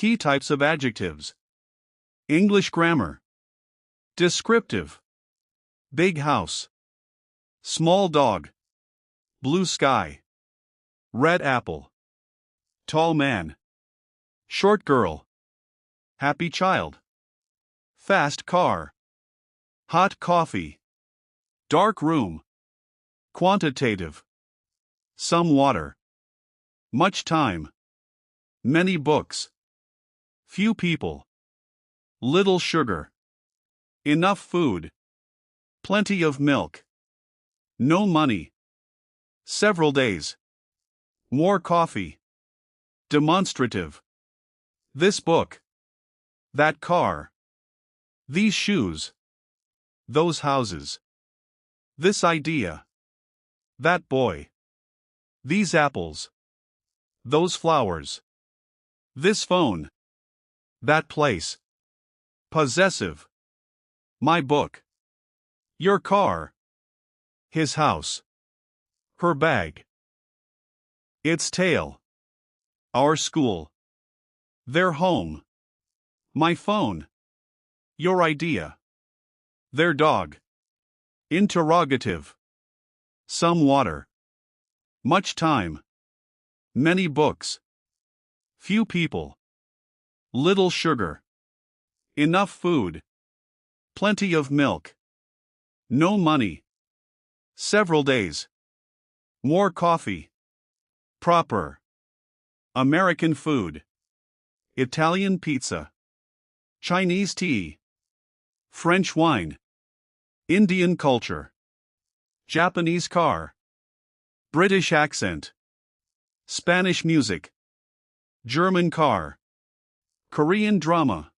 Key types of adjectives. English grammar. Descriptive. Big house. Small dog. Blue sky. Red apple. Tall man. Short girl. Happy child. Fast car. Hot coffee. Dark room. Quantitative. Some water. Much time. Many books. Few people. Little sugar. Enough food. Plenty of milk. No money. Several days. More coffee. Demonstrative. This book. That car. These shoes. Those houses. This idea. That boy. These apples. Those flowers. This phone. That place. Possessive. My book. Your car. His house. Her bag. Its tail. Our school. Their home. My phone. Your idea. Their dog. Interrogative. Some water. Much time. Many books. Few people. Little sugar. Enough food. Plenty of milk. No money. Several days. More coffee. Proper. American food. Italian pizza. Chinese tea. French wine. Indian culture. Japanese car. British accent. Spanish music. German car. Korean drama.